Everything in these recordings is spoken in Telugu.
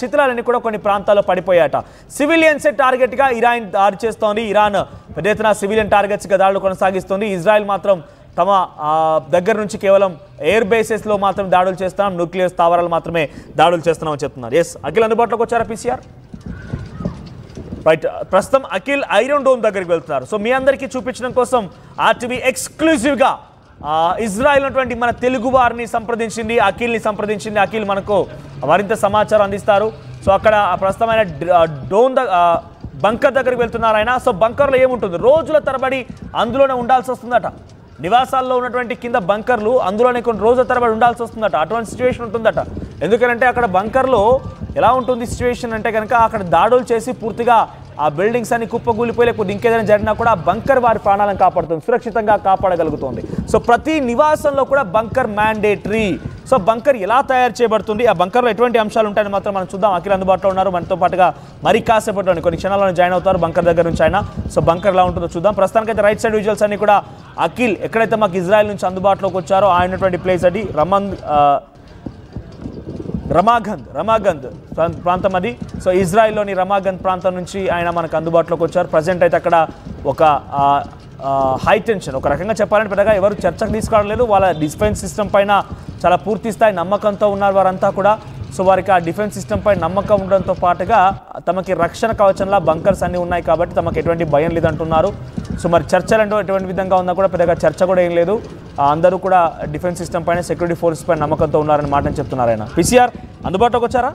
శిథిలాలన్నీ కూడా కొన్ని ప్రాంతాల్లో పడిపోయాట. సివిలియన్సే టార్గెట్గా ఇరాన్ దాడి చేస్తోంది. ఇరాన్ పెద్ద ఎత్తున సివిలియన్ టార్గెట్స్గా దాడులు కొనసాగిస్తోంది. ఇజ్రాయెల్ మాత్రం తమ దగ్గర నుంచి కేవలం ఎయిర్ బేసెస్లో మాత్రం దాడులు చేస్తున్నాం, న్యూక్లియర్ స్థావరాలు మాత్రమే దాడులు చేస్తున్నామని చెప్తున్నారు. ఎస్ అఖిల్ అందుబాటులోకి వచ్చారా పీసీఆర్? రైట్, ప్రస్తుతం అఖిల్ ఐరన్ డోమ్ దగ్గరికి వెళ్తున్నారు. సో మీ అందరికీ చూపించడం కోసం ఆర్టీవీ ఎక్స్క్లూజివ్గా ఇజ్రాయెల్ ఉన్నటువంటి మన తెలుగు వారిని సంప్రదించింది, అఖిల్ని సంప్రదించింది. అఖిల్ మనకు మరింత సమాచారం అందిస్తారు. సో అక్కడ ప్రస్తుతమైన డోమ్ బంకర్ దగ్గరికి వెళ్తున్నారు ఆయన. సో బంకర్లో ఏముంటుంది? రోజుల తరబడి అందులోనే ఉండాల్సి వస్తుందట. నివాసాల్లో ఉన్నటువంటి కింద బంకర్లు అందులోనే కొన్ని రోజుల తరబడి ఉండాల్సి వస్తుందట. అటువంటి సిచ్యువేషన్ ఉంటుందట. ఎందుకంటే అక్కడ బంకర్లో ఎలా ఉంటుంది సిచ్యువేషన్ అంటే కనుక అక్కడ దాడులు చేసి పూర్తిగా ఆ బిల్డింగ్స్ అన్ని కుప్పగూలిపోయి లేకపోతే ఇంకేదైనా జరిగినా కూడా ఆ బంకర్ వారి ప్రాణాలను కాపాడుతుంది, సురక్షితంగా కాపాడగలుగుతుంది. సో ప్రతి నివాసంలో కూడా బంకర్ మ్యాండేటరీ. సో బంకర్ ఎలా తయారు చేయబడుతుంది, ఆ బంకర్లో ఎటువంటి అంశాలు ఉంటాయని మాత్రం మనం చూద్దాం. అఖిల్ అందుబాటులో ఉన్నారు మనతో పాటుగా. మరి కాసేపట్లో కొన్ని క్షణాల్లో జాయిన్ అవుతారు బంకర్ దగ్గర నుంచి ఆయన. సో బంకర్ ఎలా ఉంటుందో చూద్దాం. ప్రస్తుతానికైతే రైట్ సైడ్ విజువల్స్ అన్ని కూడా అఖిల్ ఎక్కడైతే మాకు ఇజ్రాయెల్ నుంచి అందుబాటులోకి వచ్చారో ఆయనటువంటి ప్లేస్ అది రమాగంద్ ప్రాంతం అది. సో ఇజ్రాయెల్లోని రమాగంద్ ప్రాంతం నుంచి ఆయన మనకు అందుబాటులోకి వచ్చారు. ప్రజెంట్ అయితే అక్కడ ఒక హై టెన్షన్, ఒక రకంగా చెప్పాలంటే పెద్దగా ఎవరు చర్చకు తీసుకోవడం. వాళ్ళ డిఫెన్స్ సిస్టమ్ పైన చాలా పూర్తి స్థాయి నమ్మకంతో ఉన్నారు వారంతా కూడా. సో వారికి ఆ డిఫెన్స్ సిస్టమ్ పై నమ్మకం ఉండడంతో పాటుగా తమకి రక్షణ కవచంలా బంకర్స్ అన్నీ ఉన్నాయి కాబట్టి తమకు ఎటువంటి భయం లేదంటున్నారు. సో మరి చర్చలు అంటే ఎటువంటి విధంగా ఉన్నా కూడా పెద్దగా చర్చ కూడా ఏం లేదు. అందరూ కూడా డిఫెన్స్ సిస్టమ్ పైన, సెక్యూరిటీ ఫోర్సెస్ పైన నమ్మకంతో ఉన్నారని మాటని చెప్తున్నారు ఆయన. పీసీఆర్ అందుబాటులోకి వచ్చారా?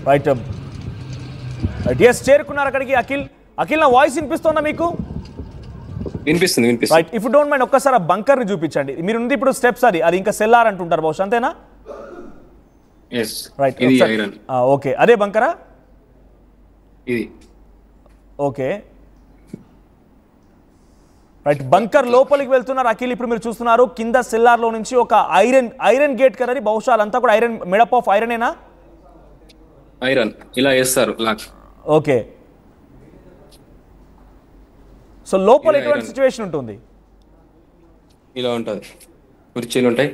రైట్, ఎస్ చేరుకున్నారు అక్కడికి అఖిల్. అఖిల్ నా వాయిస్ వినిపిస్తుందా మీకు? వినిపిస్తుంది. రైట్, ఇఫ్ డోంట్ మైండ్ ఒక్కసారి బంకర్ ని చూపించండి. మీరు ఉంది ఇప్పుడు స్టెప్స్ అది ఇంకా సెల్లార్ అంటుంటారు బహుశా, అంతేనా? రైట్, ఓకే, అదే బంకరా ఇది? ఓకే రైట్, బంకర్ లోపలికి వెళ్తున్నారు అఖిల్. ఇప్పుడు మీరు చూస్తున్నారు కింద సెల్లార్లో నుంచి ఒక ఐరన్ గేట్ కదా, బహుశా అంతా కూడా ఐరన్, మేడప్ ఆఫ్ ఐరనేనా? ఐరన్ ఇలా వేస్తారు లాక్. ఓకే, సో లోపల ఎటువంటి సిచ్యువేషన్ ఉంటుంది? ఇలా ఉంటుంది, కుర్చీలు ఉంటాయి.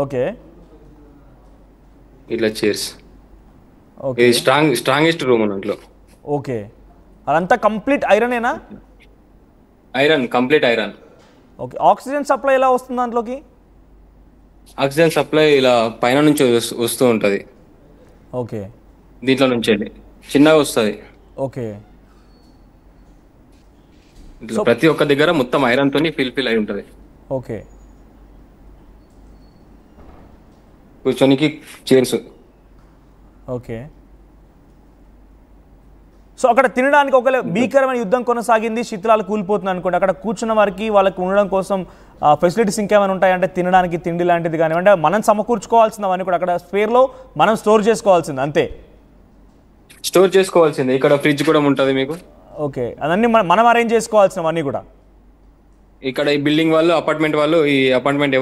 ఓకే, ఇట్లా చైర్స్. ఓకే, స్ట్రాంగెస్ట్ రూమ్ అన్నట్లు. ఓకే, అదంతా కంప్లీట్ ఐరనేనా? Iron, complete iron. Okay, oxygen supply ఎలా వస్తుంది దాంట్లోకి? ఆక్సిజన్ సప్లై ఇలా పైన నుంచి వస్తూ ఉంటుంది. ఓకే, దీంట్లో నుంచి చిన్నగా వస్తుంది. ఓకే, ప్రతి ఒక్క దగ్గర మొత్తం ఐరన్ తోని ఫిల్ అయి ఉంటుంది. ఓకే, కూర్చోనికి చైర్స్. ఓకే, సో అక్కడ తినడానికి ఒకవేళ భీకరమైన యుద్ధం కొనసాగింది, శిథిలాలు కూలిపోతుంది అనుకోండి, అక్కడ కూర్చున్న వారికి వాళ్ళకి ఉండడం కోసం ఫెసిలిటీస్ ఇంకేమైనా ఉంటాయంటే తినడానికి తిండి లాంటిది కానివ్వండి, మనం సమకూర్చుకోవాల్సిందవన్నీ కూడా అక్కడ స్పేర్లో మనం స్టోర్ చేసుకోవాల్సింది అంతే. స్టోర్ చేసుకోవాల్సింది. ఇక్కడ ఫ్రిడ్జ్ కూడా ఉంటుంది మీకు. ఓకే, అదన్నీ మనం అరేంజ్ చేసుకోవాల్సినవన్నీ కూడా. ఇక్కడ ఈ బిల్డింగ్ వాళ్ళు, అపార్ట్మెంట్ వాళ్ళు, ఈ అపార్ట్మెంట్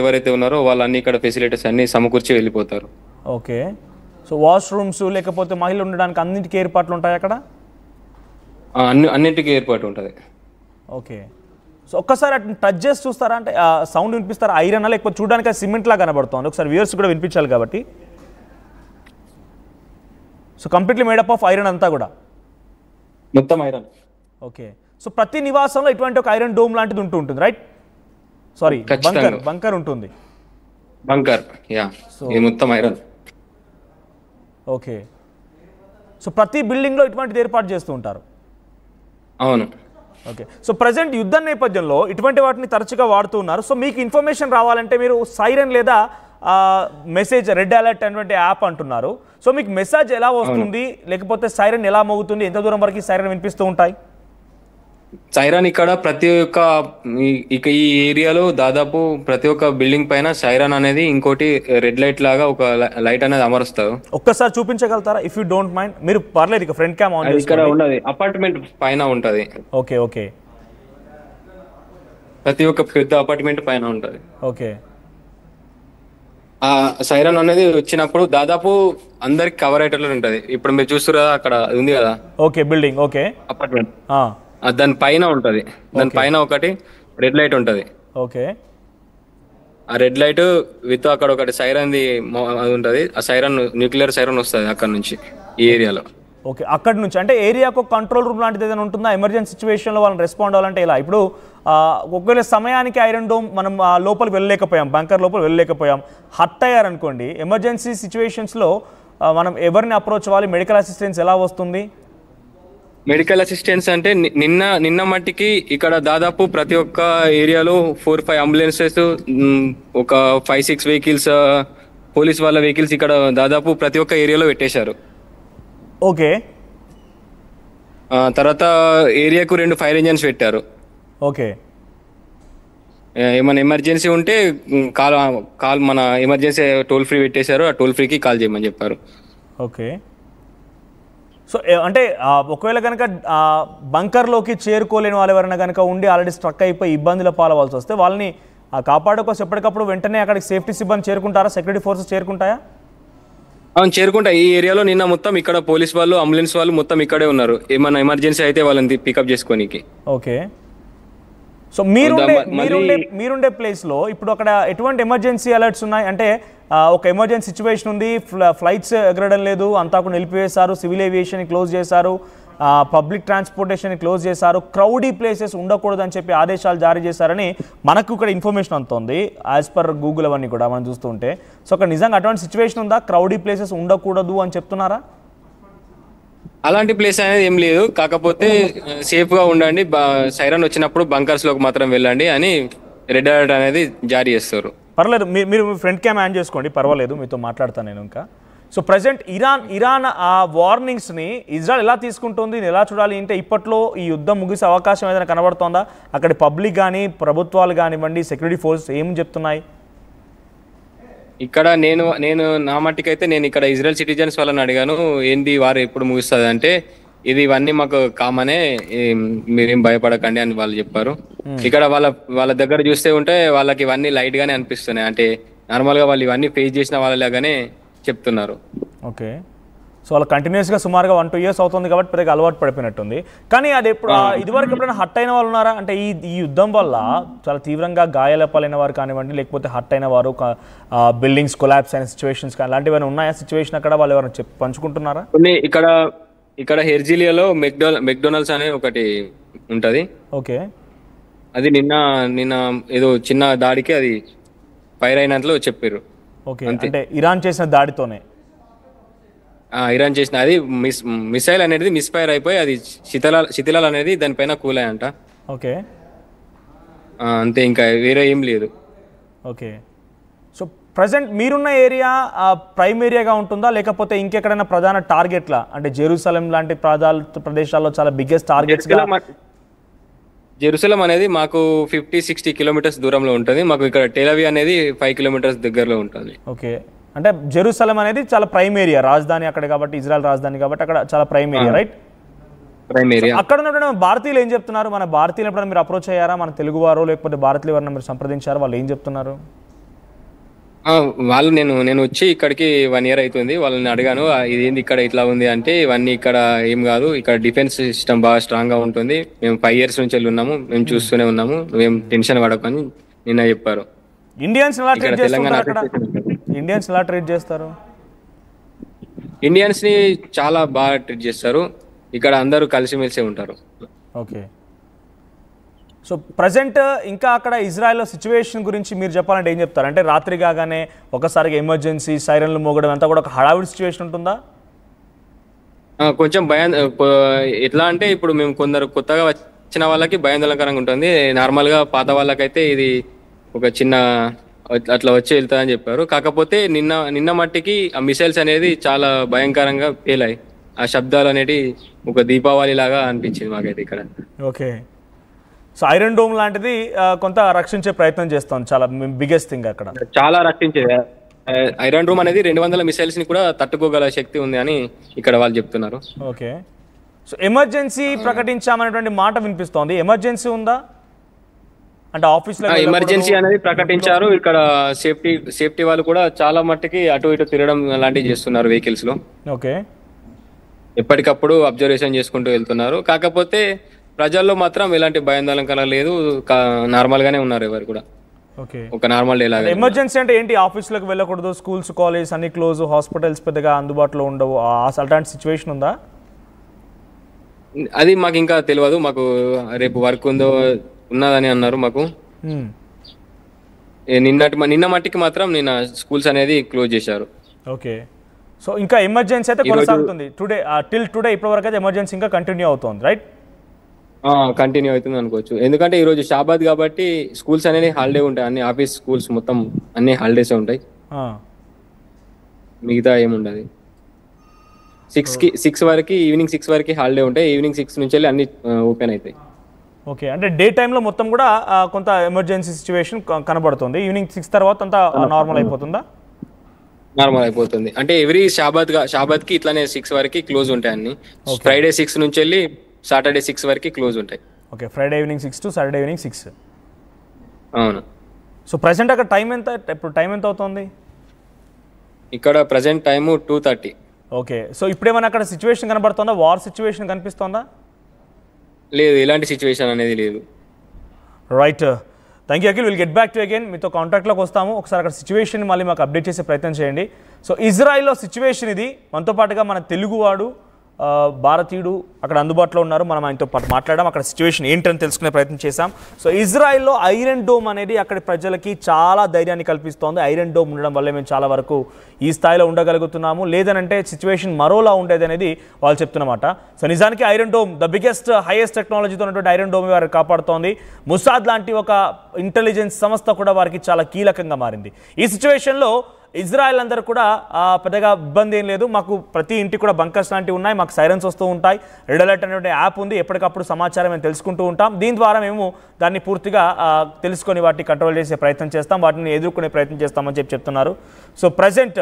ఎవరైతే ఉన్నారో వాళ్ళన్నీ ఇక్కడ ఫెసిలిటీస్ అన్ని సమకూర్చి వెళ్ళిపోతారు. ఓకే, సో వాష్రూమ్స్ లేకపోతే మహిళలు ఉండడానికి అన్నింటికీ ఏర్పాట్లు ఉంటాయి అక్కడ? అన్నింటికీ ఏర్పాటు ఉంటుంది. ఓకే, సో ఒక్కసారి అటు టచ్ చేసి చూస్తారా, అంటే సౌండ్ వినిపిస్తారా? ఐరన్ లేకపోతే చూడడానికి సిమెంట్ లాగా కనబడుతుంది, ఒకసారి వ్యూవర్స్ కూడా వినిపించాలి కాబట్టి. So completely made up of iron అంతా కూడా, మొత్తం ఐరన్. ఓకే, సో ప్రతి నివాసంలో ఇటువంటి ఒక ఐరన్ డోమ్ లాంటిది ఉంటుంది రైట్? సారీ, బంకర్ ఉంటుంది. బంకర్, యా, మొత్తం ఐరన్. ఓకే, సో ప్రతి బిల్డింగ్లో ఇటువంటిది ఏర్పాటు చేస్తూ ఉంటారు. అవును. ఓకే, సో ప్రజెంట్ యుద్ధ నేపథ్యంలో ఇటువంటి వాటిని తరచుగా వాడుతూ ఉన్నారు. సో మీకు ఇన్ఫర్మేషన్ రావాలంటే మీరు సైరన్ లేదా మెసేజ్, రెడ్ అలర్ట్ అనేటువంటి యాప్ అంటున్నారు. సో మీకు మెసేజ్ ఎలా వస్తుంది, లేకపోతే సైరన్ ఎలా మోగుతుంది, ఎంత దూరం వరకు సైరన్ వినిపిస్తూ ఉంటాయి? సైరన్ ఇక్కడ ప్రతి ఒక్క ఈ ఏరియాలో దాదాపు ప్రతి ఒక్క బిల్డింగ్ పైన సైరన్ అనేది, ఇంకోటి రెడ్ లైట్ లాగా ఒక లైట్ అనేది అమరుస్తారు. ఒక్కసారి చూపించగలుగుతారా ఇఫ్ యూ డోంట్ మైండ్? మీరు పర్లేదు, ఇక ఫ్రంట్ క్యామ్ ఆన్ చేసుకోండి. ఇక్కడ ఉన్నది అపార్ట్మెంట్ పైన ఉంటది. ఓకే, ఓకే, ప్రతి ఒక్క పెద్ద అపార్ట్మెంట్ పైన ఉంటది. ఓకే, ఆ సైరన్ అనేది వచ్చినప్పుడు దాదాపు అందరికి కవర్ అయ్యేటట్లు ఉంటది. ఇప్పుడు మీరు చూస్తున్నారు అక్కడ ఉంది కదా, ఓకే, బిల్డింగ్, ఓకే, అపార్ట్మెంట్, దాని పైన ఉంటది. దాని పైన ఒకటి రెడ్ లైట్ ఉంటది. ఓకే, ఆ రెడ్ లైట్ విత్ అక్కడ ఒకటి సైరన్ది అది ఉంటుంది. ఆ సైరన్ న్యూక్లియర్ సైరన్ వస్తుంది అక్కడ నుంచి ఈ ఏరియాలో. ఓకే, అక్కడ నుంచి అంటే ఏరియాకు కంట్రోల్ రూమ్ లాంటిది ఏదైనా ఉంటుందా? ఎమర్జెన్సీ సిచ్యువేషన్లో వాళ్ళని రెస్పాండ్ అవ్వాలంటే ఇలా ఇప్పుడు ఒకవేళ సమయానికి ఐరన్ డోమ్ మనం లోపలికి వెళ్ళలేకపోయాం, బంకర్ లోపల వెళ్ళలేకపోయాం, హట్ అయ్యారనుకోండి, ఎమర్జెన్సీ సిచ్యువేషన్స్లో మనం ఎవరిని అప్రోచ్ అవ్వాలి? మెడికల్ అసిస్టెన్స్ ఎలా వస్తుంది? మెడికల్ అసిస్టెన్స్ అంటే నిన్న మట్టికి ఇక్కడ దాదాపు ప్రతి ఒక్క ఏరియాలో 4-5 అంబులెన్సెస్, ఒక 5-6 వెహికల్స్, పోలీస్ వాళ్ళ వెహికల్స్ ఇక్కడ దాదాపు ప్రతి ఒక్క ఏరియాలో పెట్టేశారు. ఓకే, తర్వాత ఏరియాకు 2 ఫైర్ ఇంజన్స్ పెట్టారు. ఓకే, ఏమైనా ఎమర్జెన్సీ ఉంటే కాల్ మన ఎమర్జెన్సీ టోల్ ఫ్రీ పెట్టేశారు. ఆ టోల్ ఫ్రీకి కాల్ చేయమని చెప్పారు. ఓకే. సో అంటే ఒకవేళ కనుక బంకర్లోకి చేరుకోలేని వాళ్ళు ఎవరైనా కనుక ఉండి ఆల్రెడీ స్ట్రక్ అయిపోయి ఇబ్బందుల పాలవలసి వస్తే వాళ్ళని కాపాడుకోసం ఎప్పటికప్పుడు వెంటనే అక్కడికి సేఫ్టీ సిబ్బంది చేరుకుంటారా? Security forces చేరుకుంటాయా? అవును, చేరుకుంటా. ఈ ఏరియాలో నిన్న మొత్తం ఇక్కడ పోలీస్ వాళ్ళు, అంబులెన్స్ వాళ్ళు మొత్తం ఇక్కడే ఉన్నారు. ఏమైనా ఎమర్జెన్సీ అయితే వాళ్ళని పికప్ చేసుకోనికి. ఓకే. సో మీరుండే ప్లేస్లో ఇప్పుడు అక్కడ ఎటువంటి ఎమర్జెన్సీ అలర్ట్స్ ఉన్నాయి? అంటే ఒక ఎమర్జెన్సీ సిచ్యువేషన్ ఉంది, ఫ్లైట్స్ ఎగరడం లేదు, అంతా కూడా నిలిపివేశారు, సివిల్ ఏవియేషన్ని క్లోజ్ చేశారు, పబ్లిక్ ట్రాన్స్పోర్టేషన్ని క్లోజ్ చేశారు, క్రౌడీ ప్లేసెస్ ఉండకూడదని చెప్పి ఆదేశాలు జారీ చేశారని మనకు ఇక్కడ ఇన్ఫర్మేషన్ అందుతోంది యాజ్ పర్ గూగుల్ అవన్నీ కూడా మనం చూస్తుంటే. సో అక్కడ నిజంగా అటువంటి సిచ్యువేషన్ ఉందా? క్రౌడీ ప్లేసెస్ ఉండకూడదు అని చెప్తున్నారా? అలాంటి ప్లేస్ అనేది ఏం లేదు. కాకపోతే సేఫ్ గా ఉండండి, సైరన్ వచ్చినప్పుడు బంకర్స్ లోకి మాత్రం వెళ్ళండి అని రెడ్ అలర్ట్ అనేది జారీ చేస్తారు. పర్లేదు, మీరు ఫ్రంట్ క్యామ్ ఆన్ చేసుకోండి, పర్వాలేదు, మీతో మాట్లాడతాను నేను ఇంకా. సో ప్రజెంట్ ఇరాన్ ఆ వార్నింగ్స్ని ఇజ్రాయెల్ ఎలా తీసుకుంటుంది, ఎలా చూడాలి అంటే ఇప్పట్లో ఈ యుద్ధం ముగిసే అవకాశం ఏదైనా కనబడుతోందా? అక్కడి పబ్లిక్ కానీ ప్రభుత్వాలు కానివ్వండి, సెక్యూరిటీ ఫోర్సెస్ ఏం చెప్తున్నాయి? ఇక్కడ నేను నా మట్టికైతే నేను ఇక్కడ ఇజ్రాయెల్ సిటిజన్స్ వాళ్ళని అడిగాను, ఏంది వారు ఎప్పుడు ముగుస్తుంది అంటే ఇవన్నీ మాకు కామనే, మీరేం భయపడకండి అని వాళ్ళు చెప్పారు. ఇక్కడ వాళ్ళ దగ్గర చూస్తే ఉంటే వాళ్ళకి ఇవన్నీ లైట్ గానే అనిపిస్తున్నాయి. అంటే నార్మల్ గా వాళ్ళు ఇవన్నీ ఫేస్ చేసిన వాళ్ళలాగానే చెప్తున్నారు. ఓకే. సో వాళ్ళు కంటిన్యూస్గా సుమారుగా 1-2 years అవుతుంది కాబట్టి పెద్దగా అలవాటు పడిపోయినట్టుంది. కానీ అది ఇదివరకు ఎప్పుడైనా హట్ అయిన వాళ్ళు ఉన్నారా? అంటే ఈ యుద్ధం వల్ల చాలా తీవ్రంగా గాయాలపాలైన వారు కానివ్వండి, లేకపోతే హట్ అయిన వారు, బిల్డింగ్స్ కొలాప్స్ అయిన సిచ్యువేషన్స్ కానీ అలాంటివి ఏమైనా ఉన్నాయా? సిచ్యువేషన్ అక్కడ వాళ్ళు ఎవరైనా పంచుకుంటున్నారా? కొన్ని ఇక్కడ హెర్జిలియాలో మెక్డొనాల్డ్స్ అనే ఒకటి ఉంటది. ఓకే. అది నిన్న ఏదో చిన్న దాడికి అది ఫైర్ అయినట్లు చెప్పారు. ఓకే, అంటే ఇరాన్ చేసిన దాడితోనే? ఇరాన్ చేసిన అది మిసైల్ అనేది మిస్ఫైర్ అయిపోయి అది శిథిలాలు అనేది దానిపైన కూలాయంట. ఓకే. అంతే, ఇంకా వేరే ఏం లేదు. ఓకే. సో ప్రజెంట్ మీరున్న ఏరియా ప్రైమ్ ఏరియాగా ఉంటుందా, లేకపోతే ఇంకెక్కడైనా ప్రధాన టార్గెట్లా? అంటే జెరూసలేం లాంటి ప్రదేశాల్లో చాలా బిగ్గెస్ట్ టార్గెట్స్. జెరూసలేం అనేది మాకు 50-60 కిలోమీటర్స్ దూరంలో ఉంటుంది. మాకు ఇక్కడ టెల్ అవీవ్ అనేది 5 కిలోమీటర్స్ దగ్గరలో ఉంటుంది. ఓకే. అంటే జెరూసలేం అనేది చాలా ప్రైమ్ ఏరియా, రాజధాని అక్కడ కాబట్టి, ఇజ్రాయెల్ రాజధాని కాబట్టి అక్కడ చాలా prime area, right? Prime area. అక్కడ ఉన్నటువంటి భారతీయులు ఏం చెప్తున్నారు? మన భారతీయులు ఎప్పుడైనా మీరు అప్రోచ్ అయ్యారా? మన తెలుగు వారు లేకపోతే భారతీయులు ఎవరైనా మీరు సంప్రదించారు? వాళ్ళు ఏం చెప్తున్నారు? వాళ్ళు నేను వచ్చి ఇక్కడికి 1 year అవుతుంది. వాళ్ళని అడిగాను, ఇదేంది ఇక్కడ ఇట్లా ఉంది అంటే, ఇవన్నీ ఇక్కడ ఏం కాదు, ఇక్కడ డిఫెన్స్ సిస్టమ్ బాగా స్ట్రాంగ్ గా ఉంటుంది, మేము 5 years నుంచి వెళ్ళి ఉన్నాము, మేము చూస్తూనే ఉన్నాము, మేము టెన్షన్ పడకని నిన్న చెప్పారు. ఇండియన్స్ ఎలా ట్రీట్ చేస్తారు? ఇండియన్స్ ని చాలా బాగా ట్రీట్ చేస్తారు. ఇక్కడ అందరూ కలిసిమెలిసి ఉంటారు. ఓకే. సో ప్రజెంట్ ఇంకా అక్కడ ఇజ్రాయెల్లో సిచ్యువేషన్ గురించి మీరు చెప్పాలంటే ఏం చెప్తారు? అంటే రాత్రి కాగానే ఒకసారిగా ఎమర్జెన్సీ సైరన్లు మోగడం అంతా కూడా ఒక హడావిడి సిచ్యువేషన్ ఉంటుందా? కొంచెం భయం. ఎట్లా అంటే ఇప్పుడు మేము కొందరు కొత్తగా వచ్చిన వాళ్ళకి భయాందోళనకరంగా ఉంటుంది. నార్మల్గా పాత వాళ్ళకైతే ఇది ఒక చిన్న అట్లా వచ్చి వెళ్తారని చెప్పారు. కాకపోతే నిన్న మట్టికి ఆ మిసైల్స్ అనేది చాలా భయంకరంగా పేలాయి. ఆ శబ్దాలు అనేవి ఒక దీపావళి లాగా అనిపించింది మాకైతే ఇక్కడ. ఓకే. సో ఐరన్ డోమ్ లాంటిది కొంత రక్షించే ప్రయత్నం చేస్తాం, చాలా బిగ్గెస్ట్ థింగ్ అక్కడ. చాలా రక్షించేది. ఐరన్ డోమ్ అనేది 200 మిసైల్స్ ని కూడా తట్టుకోగల శక్తి ఉంది అని ఇక్కడ వాళ్ళు చెప్తున్నారు. ఓకే. సో ఎమర్జెన్సీ ప్రకటించామనేటువంటి మాట వినిపిస్తోంది. ఎమర్జెన్సీ ఉందా? అంటే ఆఫీస్లో ఎమర్జెన్సీ అనేది ప్రకటించారు. ఇక్కడ సేఫ్టీ వాళ్ళు కూడా చాలా మట్టుకి అటు ఇటు తిరగడం లాంటివి చేస్తున్నారు వెహికల్స్ లో. ఓకే. ఎప్పటికప్పుడు అబ్జర్వేషన్ చేసుకుంటూ వెళ్తున్నారు. కాకపోతే ప్రజల్లో మాత్రం ఎలాంటి భయాందోళన లేదు, నార్మల్ గానే ఉన్నారు ఎవరు కూడా. ఓకే. ఒక నార్మల్ డే లాగా. ఎమర్జెన్సీ అంటే ఏంటి? ఆఫీస్లోకి వెళ్ళకూడదు, స్కూల్స్ కాలేజ్ అన్ని క్లోజ్, హాస్పిటల్స్ పెద్దగా అందుబాటులో ఉండవు, అలాంటి సిచ్యువేషన్ ఉందా? అది మాకు ఇంకా తెలియదు. మాకు రేపు వర్క్ ఉన్నదని అన్నారు మాకు. నిన్న మట్టికి మాత్రం నిన్న స్కూల్స్ అనేది క్లోజ్ చేశారు. ఓకే. సో ఇంకా ఎమర్జెన్సీ అయితే కొనసాగుతుంది టుడే, టిల్ టుడే ఇప్పటి వరకు అయితే ఎమర్జెన్సీ ఇంకా కంటిన్యూ అవుతుంది, రైట్? కంటిన్యూ అవుతుంది అనుకోవచ్చు. ఎందుకంటే ఈరోజు షాబాద్ కాబట్టి స్కూల్స్ అనేది హాలిడే ఉంటాయి. అన్ని ఆఫీస్ స్కూల్స్ మొత్తం అన్ని హాలిడేస్ ఉంటాయి. మిగతా ఏముండదు. 6 వరకు, ఈవినింగ్ 6 వరకు హాలిడే ఉంటాయి. ఈవినింగ్ 6 నుంచి వెళ్ళి అన్ని ఓపెన్ అవుతాయి. ఓకే. అంటే డే టైంలో మొత్తం కూడా కొంత ఎమర్జెన్సీ సిచ్యువేషన్ కనబడుతుంది. ఈవినింగ్ 6 తర్వాత అంతా నార్మల్ అయిపోతుందా? నార్మల్ అయిపోతుంది. అంటే ఎవ్రీ షాబాద్కి ఇట్లానే 6 వరకు క్లోజ్ ఉంటాయి అన్ని. ఫ్రైడే 6 నుంచి వెళ్ళి సాటర్డే 6 వరకు క్లోజ్ ఉంటాయి. Okay. Friday evening 6 to Saturday evening 6. అవును. సో ప్రజెంట్ అక్కడ టైం ఎంత, ఇప్పుడు టైం ఎంత అవుతుంది? ఇక్కడ ప్రజెంట్ టైము 2:30. ఓకే. సో ఇప్పుడేమైనా అక్కడ సిచ్యువేషన్ కనబడుతుందా? వార్ సిచ్యువేషన్ కనిపిస్తుందా? లేదు, ఇలాంటి సిచ్యువేషన్ అనేది లేదు. Right. Thank you Akhil. Will get back to again. మీతో కాంటాక్ట్లోకి వస్తాము. ఒకసారి అక్కడ సిచ్యువేషన్ మళ్ళీ మాకు అప్డేట్ చేసే ప్రయత్నం చేయండి. సో ఇజ్రాయిల్లో సిచ్యువేషన్ ఇది. మనతో పాటుగా మన తెలుగువాడు భారతీయుడు అక్కడ అందుబాటులో ఉన్నారు. మనం ఆయనతో పాటు మాట్లాడడం, అక్కడ సిచ్యువేషన్ ఏంటని తెలుసుకునే ప్రయత్నం చేశాం. సో ఇజ్రాయిల్లో ఐరన్ డోమ్ అనేది అక్కడి ప్రజలకి చాలా ధైర్యాన్ని కల్పిస్తోంది. ఐరన్ డోమ్ ఉండడం వల్లే మేము చాలా వరకు ఈ స్థాయిలో ఉండగలుగుతున్నాము, లేదనంటే సిచ్యువేషన్ మరోలా ఉండేది అనేది వాళ్ళు చెప్తున్నమాట. సో నిజానికి iron dome the biggest highest టెక్నాలజీతో ఉన్నటువంటి ఐరన్ డోమ్ వారికి కాపాడుతోంది. ముసాద్ లాంటి ఒక ఇంటెలిజెన్స్ సంస్థ కూడా వారికి చాలా కీలకంగా మారింది. ఈ సిచ్యువేషన్లో ఇజ్రాయెల్ అందరూ కూడా పెద్దగా ఇబ్బంది ఏం లేదు, మాకు ప్రతి ఇంటికి కూడా బంకర్స్ లాంటివి ఉన్నాయి, మాకు సైరన్స్ వస్తూ ఉంటాయి, రెడ్ అలర్ట్ అనేటువంటి యాప్ ఉంది, ఎప్పటికప్పుడు సమాచారం మేము తెలుసుకుంటూ ఉంటాం, దీని ద్వారా మేము దాన్ని పూర్తిగా తెలుసుకొని వాటిని కంట్రోల్ చేసే ప్రయత్నం చేస్తాం, వాటిని ఎదుర్కొనే ప్రయత్నం చేస్తామని చెప్తున్నారు. So present